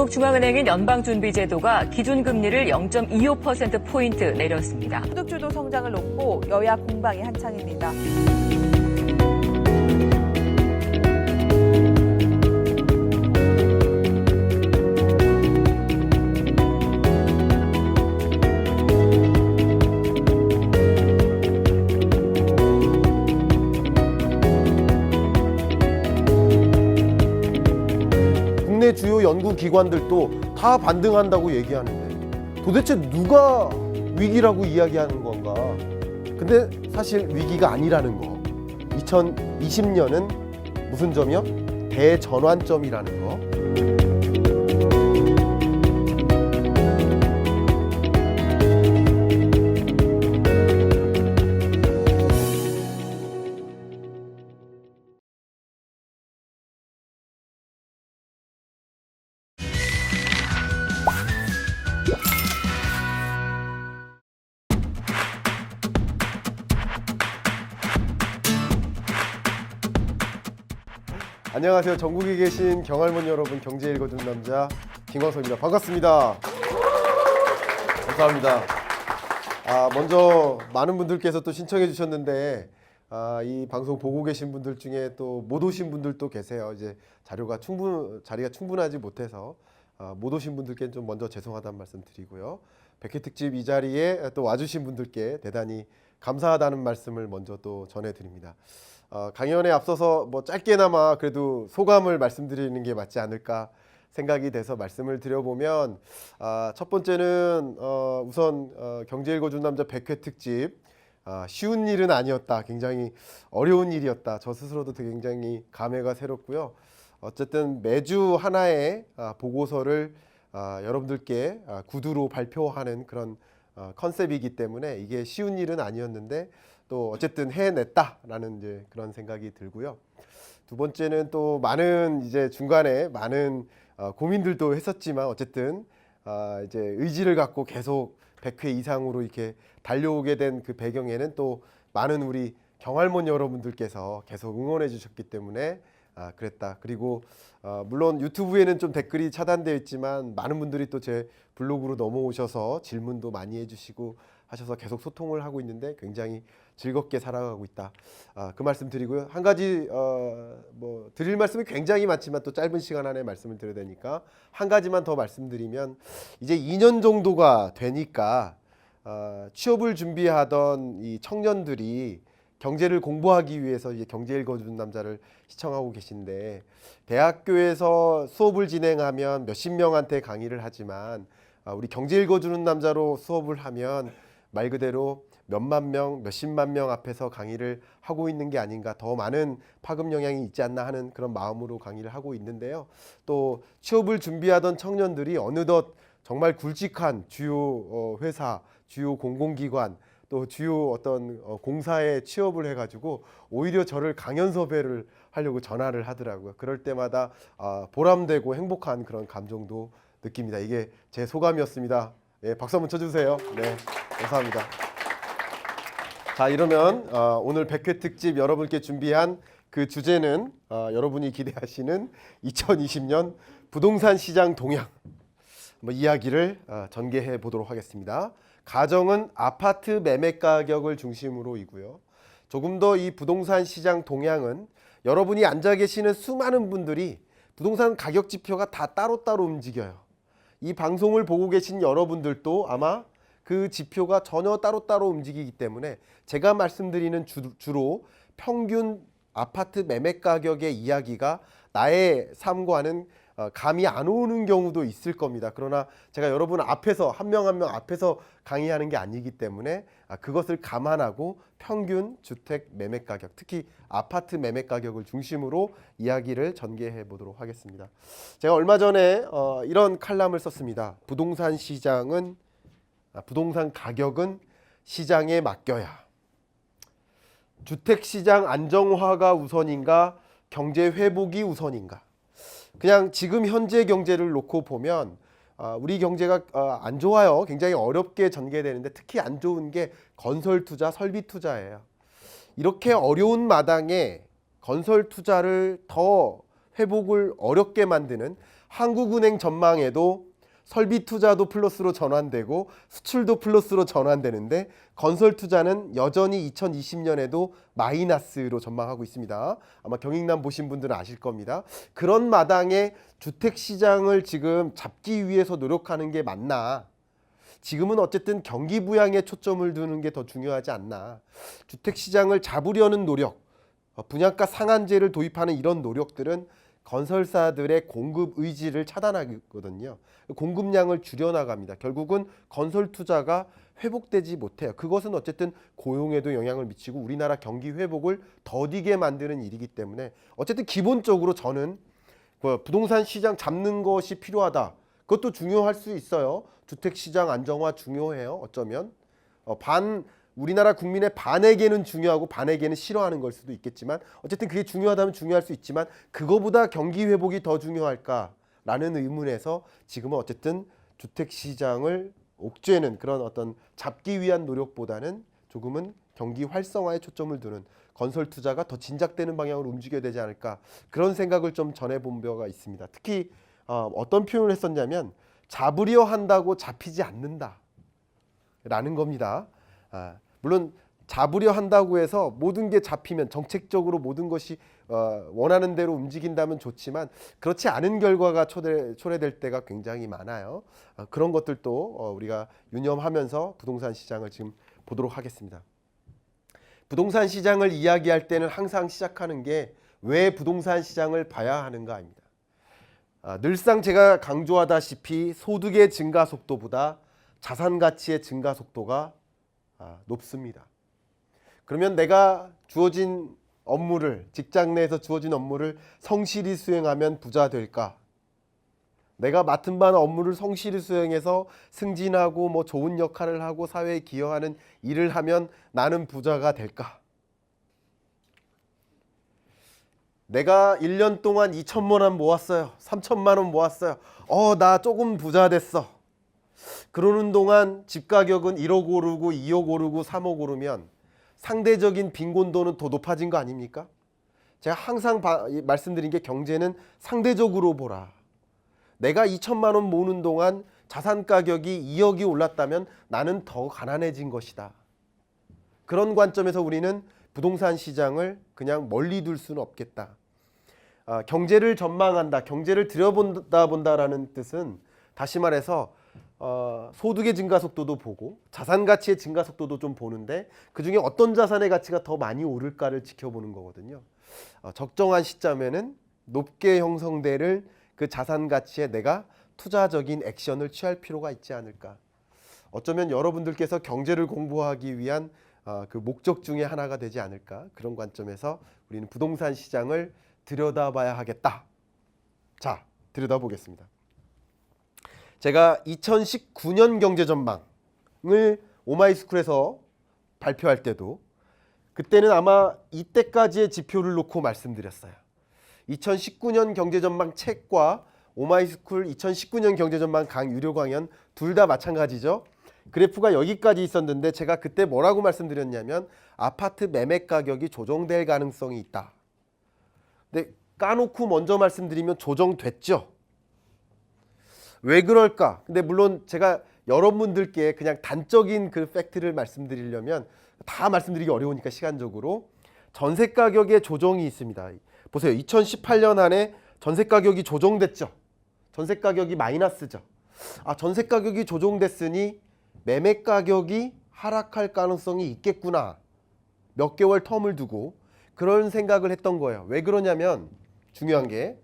미국 중앙은행인 연방준비제도가 기준금리를 0.25%포인트 내렸습니다. 소득주도 성장을 놓고 여야 공방이 한창입니다. 국내 주요 연구기관들도 다 반등한다고 얘기하는데 도대체 누가 위기라고 이야기하는 건가? 근데 사실 위기가 아니라는 거. 2020년은 무슨 점이요? 대전환점이라는 거. 안녕하세요. 전국에 계신 경할몬 여러분, 경제 읽어주는 남자 김광석입니다. 반갑습니다. 감사합니다. 먼저 많은 분들께서 또 신청해 주셨는데 이 방송 보고 계신 분들 중에 또 못 오신 분들도 계세요. 이제 자리가 충분하지 못해서 못 오신 분들께 좀 먼저 죄송하다는 말씀 드리고요. 100회 특집 이 자리에 또 와주신 분들께 대단히 감사하다는 말씀을 먼저 또 전해드립니다. 강연에 앞서서 뭐 짧게나마 그래도 소감을 말씀드리는 게 맞지 않을까 생각이 돼서 말씀을 드려보면 첫 번째는 우선 경제 읽어준 남자 100회 특집 쉬운 일은 아니었다. 굉장히 어려운 일이었다. 저 스스로도 되게 굉장히 감회가 새롭고요. 어쨌든 매주 하나의 보고서를 여러분들께 구두로 발표하는 그런 컨셉이기 때문에 이게 쉬운 일은 아니었는데 또 어쨌든 해냈다라는 이제 그런 생각이 들고요. 두 번째는 또 많은 이제 중간에 많은 고민들도 했었지만 어쨌든 이제 의지를 갖고 계속 100회 이상으로 이렇게 달려오게 된 그 배경에는 또 많은 우리 경할몬 여러분들께서 계속 응원해 주셨기 때문에 그랬다. 그리고 물론 유튜브에는 좀 댓글이 차단되어 있지만 많은 분들이 또 제 블로그로 넘어오셔서 질문도 많이 해주시고 하셔서 계속 소통을 하고 있는데 굉장히 즐겁게 살아가고 있다. 그 말씀 드리고요. 한 가지 뭐 드릴 말씀이 굉장히 많지만 또 짧은 시간 안에 말씀을 드려야 되니까 한 가지만 더 말씀드리면 이제 2년 정도가 되니까 취업을 준비하던 이 청년들이 경제를 공부하기 위해서 이제 경제 읽어주는 남자를 시청하고 계신데 대학교에서 수업을 진행하면 몇십 명한테 강의를 하지만 우리 경제 읽어주는 남자로 수업을 하면 말 그대로 몇만 명, 몇십만 명 앞에서 강의를 하고 있는 게 아닌가, 더 많은 파급 영향이 있지 않나 하는 그런 마음으로 강의를 하고 있는데요. 또 취업을 준비하던 청년들이 어느덧 정말 굵직한 주요 회사, 주요 공공기관, 또 주요 어떤 공사에 취업을 해가지고 오히려 저를 강연 섭외를 하려고 전화를 하더라고요. 그럴 때마다 보람되고 행복한 그런 감정도 느낍니다. 이게 제 소감이었습니다. 예, 박수 한번 쳐주세요. 네, 감사합니다. 자, 이러면 오늘 100회 특집 여러분께 준비한 그 주제는 여러분이 기대하시는 2020년 부동산 시장 동향 이야기를 전개해 보도록 하겠습니다. 가정은 아파트 매매 가격을 중심으로이고요. 조금 더 이 부동산 시장 동향은 여러분이 앉아 계시는 수많은 분들이 부동산 가격 지표가 다 따로따로 움직여요. 이 방송을 보고 계신 여러분들도 아마 그 지표가 전혀 따로따로 움직이기 때문에 제가 말씀드리는 주로 평균 아파트 매매 가격의 이야기가 나의 삶과는 감이 안 오는 경우도 있을 겁니다. 그러나 제가 여러분 앞에서 한 명 한 명 앞에서 강의하는 게 아니기 때문에 그것을 감안하고 평균 주택 매매 가격, 특히 아파트 매매 가격을 중심으로 이야기를 전개해 보도록 하겠습니다. 제가 얼마 전에 이런 칼럼을 썼습니다. 부동산 가격은 시장에 맡겨야. 주택시장 안정화가 우선인가, 경제 회복이 우선인가. 그냥 지금 현재 경제를 놓고 보면 우리 경제가 안 좋아요. 굉장히 어렵게 전개되는데 특히 안 좋은 게 건설 투자, 설비 투자예요. 이렇게 어려운 마당에 건설 투자를 더 회복을 어렵게 만드는 한국은행 전망에도 설비 투자도 플러스로 전환되고 수출도 플러스로 전환되는데 건설 투자는 여전히 2020년에도 마이너스로 전망하고 있습니다. 아마 경익남 보신 분들은 아실 겁니다. 그런 마당에 주택 시장을 지금 잡기 위해서 노력하는 게 맞나? 지금은 어쨌든 경기 부양에 초점을 두는 게 더 중요하지 않나? 주택 시장을 잡으려는 노력, 분양가 상한제를 도입하는 이런 노력들은 건설사들의 공급 의지를 차단하거든요. 공급량을 줄여나갑니다. 결국은 건설 투자가 회복되지 못해요. 그것은 어쨌든 고용에도 영향을 미치고 우리나라 경기 회복을 더디게 만드는 일이기 때문에 어쨌든 기본적으로 저는 부동산 시장 잡는 것이 필요하다. 그것도 중요할 수 있어요. 주택 시장 안정화 중요해요. 어쩌면 우리나라 국민의 반에게는 중요하고 반에게는 싫어하는 걸 수도 있겠지만 어쨌든 그게 중요하다면 중요할 수 있지만 그거보다 경기 회복이 더 중요할까라는 의문에서 지금은 어쨌든 주택 시장을 옥죄는 그런 어떤 잡기 위한 노력보다는 조금은 경기 활성화에 초점을 두는 건설 투자가 더 진작되는 방향으로 움직여야 되지 않을까 그런 생각을 좀 전해본 바가 있습니다. 특히 어떤 표현을 했었냐면 잡으려 한다고 잡히지 않는다 라는 겁니다. 물론 잡으려 한다고 해서 모든 게 잡히면 정책적으로 모든 것이 원하는 대로 움직인다면 좋지만 그렇지 않은 결과가 초래될 때가 굉장히 많아요. 그런 것들도 우리가 유념하면서 부동산 시장을 지금 보도록 하겠습니다. 부동산 시장을 이야기할 때는 항상 시작하는 게 왜 부동산 시장을 봐야 하는가입니다. 늘상 제가 강조하다시피 소득의 증가 속도보다 자산 가치의 증가 속도가 높습니다. 그러면 내가 주어진 업무를 직장 내에서 주어진 업무를 성실히 수행하면 부자 될까? 내가 맡은 바 업무를 성실히 수행해서 승진하고 뭐 좋은 역할을 하고 사회에 기여하는 일을 하면 나는 부자가 될까? 내가 1년 동안 2천만 원 모았어요. 3천만 원 모았어요. 나 조금 부자 됐어. 그러는 동안 집 가격은 1억 오르고 2억 오르고 3억 오르면 상대적인 빈곤도는 더 높아진 거 아닙니까? 제가 항상 말씀드린 게 경제는 상대적으로 보라. 내가 2천만 원 모으는 동안 자산 가격이 2억이 올랐다면 나는 더 가난해진 것이다. 그런 관점에서 우리는 부동산 시장을 그냥 멀리 둘 수는 없겠다. 경제를 전망한다, 경제를 들여본다라는 뜻은 다시 말해서 소득의 증가 속도도 보고 자산 가치의 증가 속도도 좀 보는데 그중에 어떤 자산의 가치가 더 많이 오를까를 지켜보는 거거든요. 적정한 시점에는 높게 형성될 그 자산 가치에 내가 투자적인 액션을 취할 필요가 있지 않을까. 어쩌면 여러분들께서 경제를 공부하기 위한 그 목적 중에 하나가 되지 않을까. 그런 관점에서 우리는 부동산 시장을 들여다봐야 하겠다. 자, 들여다보겠습니다. 제가 2019년 경제 전망을 오마이스쿨에서 발표할 때도 그때는 아마 이때까지의 지표를 놓고 말씀드렸어요. 2019년 경제 전망 책과 오마이스쿨 2019년 경제 전망 유료 강연 둘 다 마찬가지죠. 그래프가 여기까지 있었는데 제가 그때 뭐라고 말씀드렸냐면 아파트 매매 가격이 조정될 가능성이 있다. 근데 까놓고 먼저 말씀드리면 조정됐죠. 왜 그럴까? 근데 물론 제가 여러분들께 그냥 단적인 그 팩트를 말씀드리려면 다 말씀드리기 어려우니까 시간적으로 전세 가격의 조정이 있습니다. 보세요. 2018년 안에 전세 가격이 조정됐죠. 전세 가격이 마이너스죠. 전세 가격이 조정됐으니 매매 가격이 하락할 가능성이 있겠구나. 몇 개월 텀을 두고 그런 생각을 했던 거예요. 왜 그러냐면 중요한 게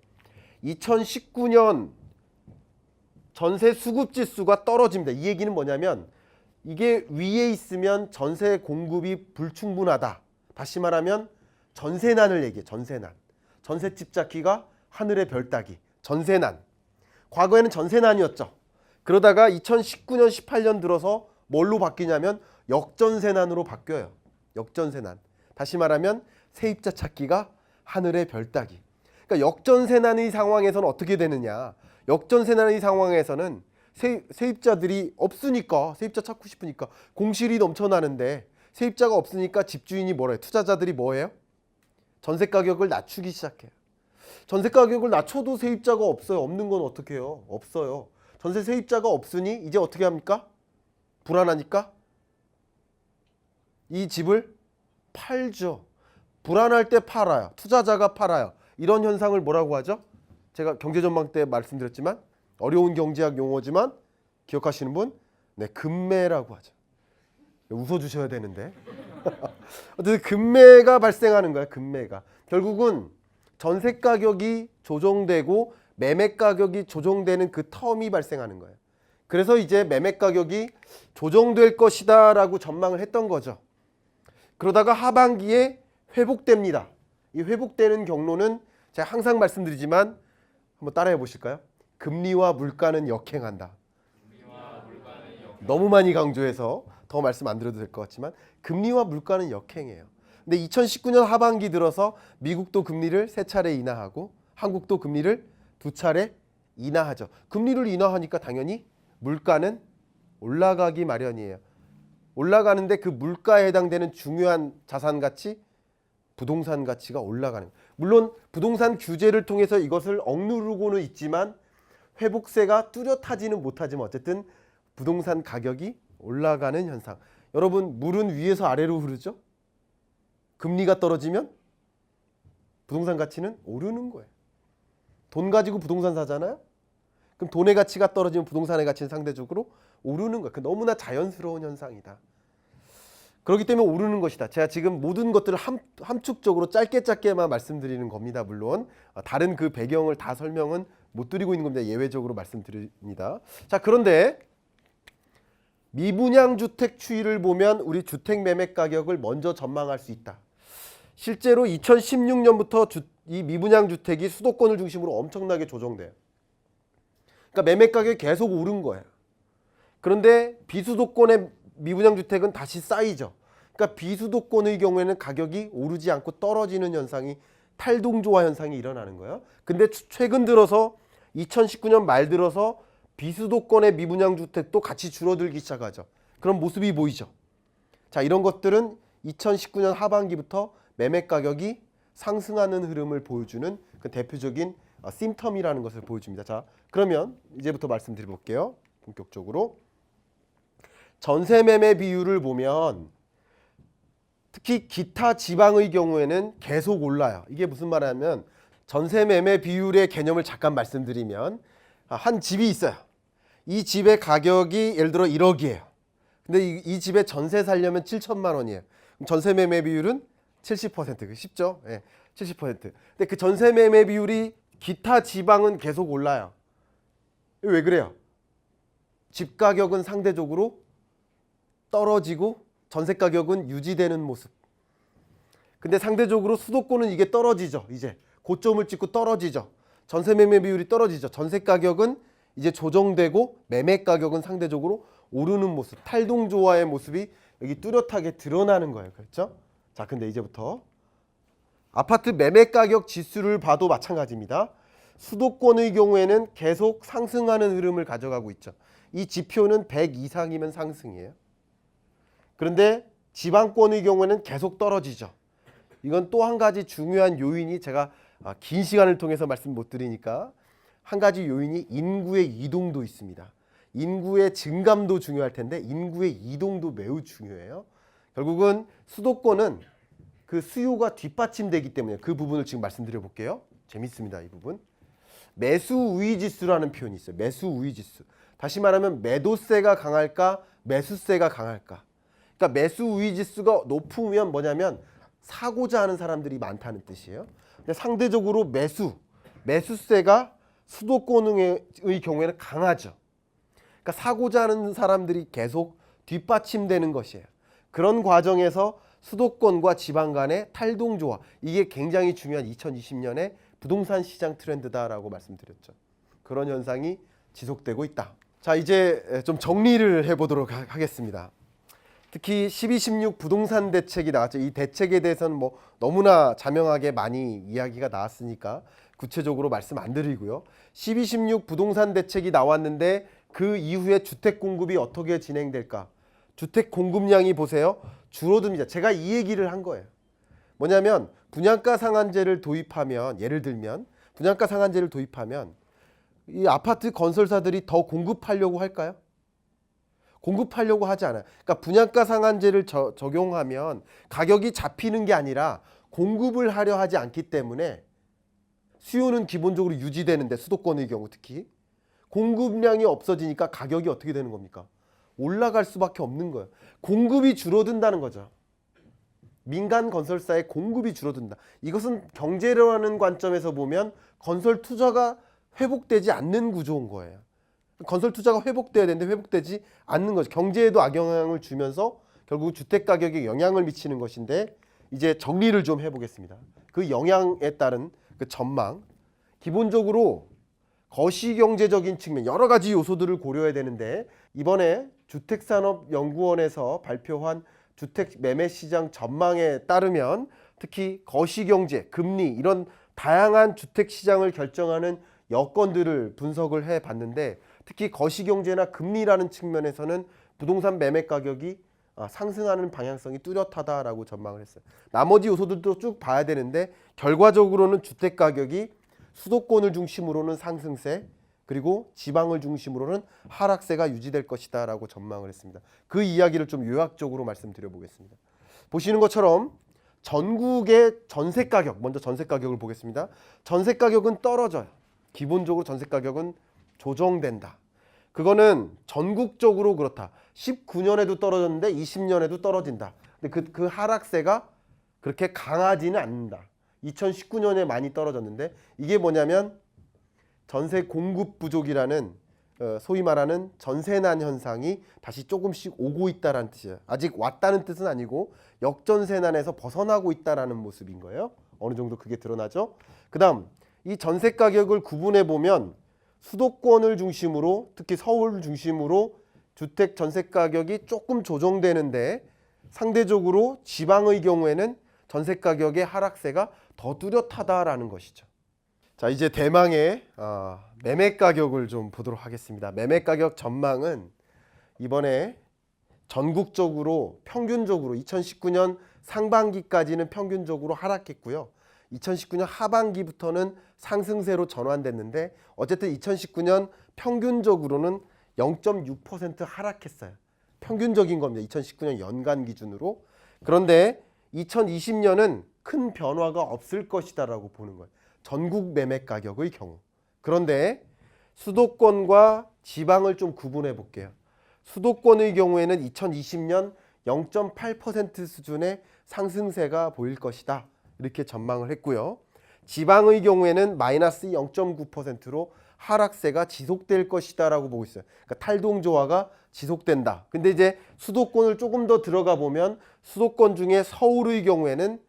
2019년 전세 수급 지수가 떨어집니다. 이 얘기는 뭐냐면 이게 위에 있으면 전세 공급이 불충분하다. 다시 말하면 전세난을 얘기해. 전세난. 전셋집 잡기가 하늘의 별 따기. 전세난. 과거에는 전세난이었죠. 그러다가 2019년 18년 들어서 뭘로 바뀌냐면 역전세난으로 바뀌어요. 역전세난. 다시 말하면 세입자 찾기가 하늘의 별 따기. 그러니까 역전세난의 상황에서는 어떻게 되느냐. 역전세난의 상황에서는 세입자들이 없으니까 세입자 찾고 싶으니까 공실이 넘쳐나는데 세입자가 없으니까 집주인이 뭐래요? 투자자들이 뭐해요? 전세 가격을 낮추기 시작해요. 전세 가격을 낮춰도 세입자가 없어요. 없는 건 어떻게 해요? 없어요. 전세 세입자가 없으니 이제 어떻게 합니까? 불안하니까 이 집을 팔죠. 불안할 때 팔아요. 투자자가 팔아요. 이런 현상을 뭐라고 하죠? 제가 경제전망 때 말씀드렸지만 어려운 경제학 용어지만 기억하시는 분? 네, 금매라고 하죠. 웃어주셔야 되는데. 어쨌든 금매가 발생하는 거예요. 금매가. 결국은 전세 가격이 조정되고 매매 가격이 조정되는 그 텀이 발생하는 거예요. 그래서 이제 매매 가격이 조정될 것이다 라고 전망을 했던 거죠. 그러다가 하반기에 회복됩니다. 이 회복되는 경로는 제가 항상 말씀드리지만 한번 따라해 보실까요? 금리와 물가는 역행한다. 너무 많이 강조해서 더 말씀 안 드려도 될 것 같지만 금리와 물가는 역행해요. 근데 2019년 하반기 들어서 미국도 금리를 3차례 인하하고 한국도 금리를 2차례 인하하죠. 금리를 인하하니까 당연히 물가는 올라가기 마련이에요. 올라가는데 그 물가에 해당되는 중요한 자산 가치, 부동산 가치가 올라가는 거예요. 물론 부동산 규제를 통해서 이것을 억누르고는 있지만 회복세가 뚜렷하지는 못하지만 어쨌든 부동산 가격이 올라가는 현상. 여러분, 물은 위에서 아래로 흐르죠? 금리가 떨어지면 부동산 가치는 오르는 거예요. 돈 가지고 부동산 사잖아요? 그럼 돈의 가치가 떨어지면 부동산의 가치는 상대적으로 오르는 거예요. 너무나 자연스러운 현상이다. 그렇기 때문에 오르는 것이다. 제가 지금 모든 것들을 함축적으로 짧게만 말씀드리는 겁니다. 물론 다른 그 배경을 다 설명은 못 드리고 있는 겁니다. 예외적으로 말씀드립니다. 자, 그런데 미분양 주택 추이를 보면 우리 주택 매매 가격을 먼저 전망할 수 있다. 실제로 2016년부터 이 미분양 주택이 수도권을 중심으로 엄청나게 조정돼요. 그러니까 매매 가격이 계속 오른 거예요. 그런데 비수도권의 미분양 주택은 다시 쌓이죠. 그러니까 비수도권의 경우에는 가격이 오르지 않고 떨어지는 현상이 탈동조화 현상이 일어나는 거예요. 근데 최근 들어서 2019년 말 들어서 비수도권의 미분양 주택도 같이 줄어들기 시작하죠. 그런 모습이 보이죠. 자, 이런 것들은 2019년 하반기부터 매매 가격이 상승하는 흐름을 보여주는 그 대표적인 심텀이라는 것을 보여줍니다. 자, 그러면 이제부터 말씀드려 볼게요. 본격적으로. 전세 매매 비율을 보면 특히 기타 지방의 경우에는 계속 올라요. 이게 무슨 말이냐면 전세 매매 비율의 개념을 잠깐 말씀드리면 한 집이 있어요. 이 집의 가격이 예를 들어 1억이에요. 근데 이 집에 전세 살려면 7천만 원이에요. 그럼 전세 매매 비율은 70%. 쉽죠? 네, 70%. 근데 그 전세 매매 비율이 기타 지방은 계속 올라요. 왜 그래요? 집 가격은 상대적으로 떨어지고 전세 가격은 유지되는 모습. 근데 상대적으로 수도권은 이게 떨어지죠. 이제 고점을 찍고 떨어지죠. 전세 매매 비율이 떨어지죠. 전세 가격은 이제 조정되고 매매 가격은 상대적으로 오르는 모습, 탈동조화의 모습이 여기 뚜렷하게 드러나는 거예요. 그렇죠? 자, 근데 이제부터 아파트 매매 가격 지수를 봐도 마찬가지입니다. 수도권의 경우에는 계속 상승하는 흐름을 가져가고 있죠. 이 지표는 100 이상이면 상승이에요. 그런데 지방권의 경우에는 계속 떨어지죠. 이건 또 한 가지 중요한 요인이 제가 긴 시간을 통해서 말씀 못 드리니까 한 가지 요인이 인구의 이동도 있습니다. 인구의 증감도 중요할 텐데 인구의 이동도 매우 중요해요. 결국은 수도권은 그 수요가 뒷받침되기 때문에 그 부분을 지금 말씀드려 볼게요. 재밌습니다, 이 부분. 매수 우위 지수라는 표현이 있어요. 매수 우위 지수. 다시 말하면 매도세가 강할까, 매수세가 강할까. 그러니까 매수 우위 지수가 높으면 뭐냐면 사고자 하는 사람들이 많다는 뜻이에요. 근데 상대적으로 매수세가 수도권의 경우에는 강하죠. 그러니까 사고자 하는 사람들이 계속 뒷받침되는 것이에요. 그런 과정에서 수도권과 지방 간의 탈동조화, 이게 굉장히 중요한 2020년의 부동산 시장 트렌드다라고 말씀드렸죠. 그런 현상이 지속되고 있다. 자, 이제 좀 정리를 해보도록 하겠습니다. 특히 12.16 부동산 대책이 나왔죠. 이 대책에 대해서는 뭐 너무나 자명하게 많이 이야기가 나왔으니까 구체적으로 말씀 안 드리고요. 12.16 부동산 대책이 나왔는데 그 이후에 주택 공급이 어떻게 진행될까? 주택 공급량이 보세요. 줄어듭니다. 제가 이 얘기를 한 거예요. 뭐냐면 분양가 상한제를 도입하면 예를 들면 분양가 상한제를 도입하면 이 아파트 건설사들이 더 공급하려고 할까요? 공급하려고 하지 않아요. 그러니까 분양가 상한제를 적용하면 가격이 잡히는 게 아니라 공급을 하려 하지 않기 때문에 수요는 기본적으로 유지되는데 수도권의 경우 특히 공급량이 없어지니까 가격이 어떻게 되는 겁니까? 올라갈 수밖에 없는 거예요. 공급이 줄어든다는 거죠. 민간 건설사의 공급이 줄어든다. 이것은 경제라는 관점에서 보면 건설 투자가 회복되지 않는 구조인 거예요. 건설 투자가 회복돼야 되는데 회복되지 않는 거죠. 경제에도 악영향을 주면서 결국 주택 가격에 영향을 미치는 것인데 이제 정리를 좀 해보겠습니다. 그 영향에 따른 그 전망. 기본적으로 거시경제적인 측면 여러 가지 요소들을 고려해야 되는데 이번에 주택산업연구원에서 발표한 주택 매매 시장 전망에 따르면 특히 거시경제, 금리 이런 다양한 주택 시장을 결정하는 여건들을 분석을 해봤는데 특히 거시경제나 금리라는 측면에서는 부동산 매매 가격이 상승하는 방향성이 뚜렷하다라고 전망을 했어요. 나머지 요소들도 쭉 봐야 되는데 결과적으로는 주택 가격이 수도권을 중심으로는 상승세 그리고 지방을 중심으로는 하락세가 유지될 것이다 라고 전망을 했습니다. 그 이야기를 좀 요약적으로 말씀드려 보겠습니다. 보시는 것처럼 전국의 전세 가격, 먼저 전세 가격을 보겠습니다. 전세 가격은 떨어져요. 기본적으로 전세 가격은 조정된다. 그거는 전국적으로 그렇다. 19년에도 떨어졌는데 20년에도 떨어진다. 근데 그 하락세가 그렇게 강하지는 않는다. 2019년에 많이 떨어졌는데 이게 뭐냐면 전세 공급 부족이라는 소위 말하는 전세난 현상이 다시 조금씩 오고 있다는 뜻이에요. 아직 왔다는 뜻은 아니고 역전세난에서 벗어나고 있다는 모습인 거예요. 어느 정도 그게 드러나죠. 그 다음 이 전세 가격을 구분해 보면 수도권을 중심으로 특히 서울 중심으로 주택 전세 가격이 조금 조정되는데 상대적으로 지방의 경우에는 전세 가격의 하락세가 더 뚜렷하다라는 것이죠. 자, 이제 대망의 매매 가격을 좀 보도록 하겠습니다. 매매 가격 전망은 이번에 전국적으로 평균적으로 2019년 상반기까지는 평균적으로 하락했고요. 2019년 하반기부터는 상승세로 전환됐는데 어쨌든 2019년 평균적으로는 0.6% 하락했어요. 평균적인 겁니다. 2019년 연간 기준으로. 그런데 2020년은 큰 변화가 없을 것이다라고 보는 거예요. 전국 매매 가격의 경우. 그런데 수도권과 지방을 좀 구분해 볼게요. 수도권의 경우에는 2020년 0.8% 수준의 상승세가 보일 것이다. 이렇게 전망을 했고요. 지방의 경우에는 마이너스 0.9%로 하락세가 지속될 것이다 라고 보고 있어요. 그러니까 탈동조화가 지속된다. 근데 이제 수도권을 조금 더 들어가 보면 수도권 중에 서울의 경우에는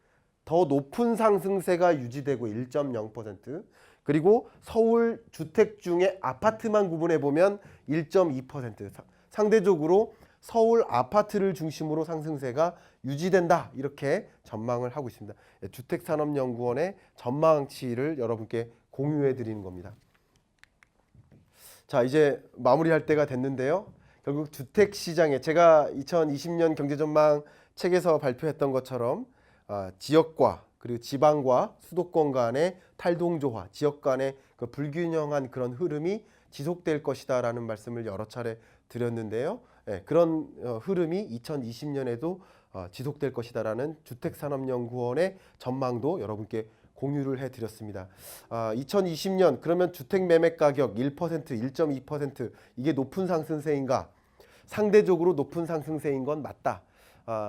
더 높은 상승세가 유지되고 1.0%, 그리고 서울 주택 중에 아파트만 구분해 보면 1.2%, 상대적으로 서울 아파트를 중심으로 상승세가 유지된다 이렇게 전망을 하고 있습니다. 주택산업연구원의 전망치를 여러분께 공유해 드리는 겁니다. 자, 이제 마무리할 때가 됐는데요. 결국 주택시장에 제가 2020년 경제전망 책에서 발표했던 것처럼 지역과 그리고 지방과 수도권 간의 탈동조화, 지역 간의 그 불균형한 그런 흐름이 지속될 것이다 라는 말씀을 여러 차례 드렸는데요. 그런 흐름이 2020년에도 지속될 것이다 라는 주택산업연구원의 전망도 여러분께 공유를 해드렸습니다. 2020년 그러면 주택 매매 가격 1%, 1.2% 이게 높은 상승세인가? 상대적으로 높은 상승세인 건 맞다.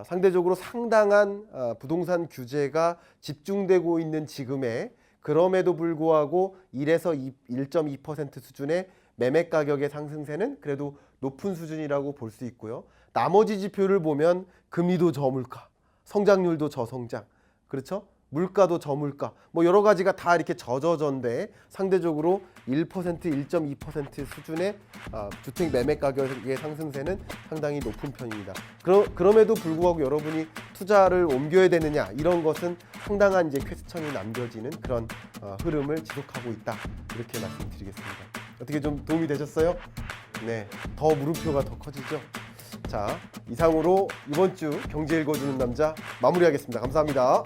상대적으로 상당한 부동산 규제가 집중되고 있는 지금에 그럼에도 불구하고 1에서 1.2% 수준의 매매 가격의 상승세는 그래도 높은 수준이라고 볼 수 있고요. 나머지 지표를 보면 금리도 저물가, 성장률도 저성장, 그렇죠? 물가도 저물가, 뭐 여러 가지가 다 이렇게 저저전데 상대적으로 1%, 1.2% 수준의 주택 매매 가격의 상승세는 상당히 높은 편입니다. 그럼에도 불구하고 여러분이 투자를 옮겨야 되느냐 이런 것은 상당한 이제 퀘스천이 남겨지는 그런 흐름을 지속하고 있다 이렇게 말씀드리겠습니다. 어떻게 좀 도움이 되셨어요? 네, 더 물음표가 더 커지죠. 자, 이상으로 이번 주 경제 읽어주는 남자 마무리하겠습니다. 감사합니다.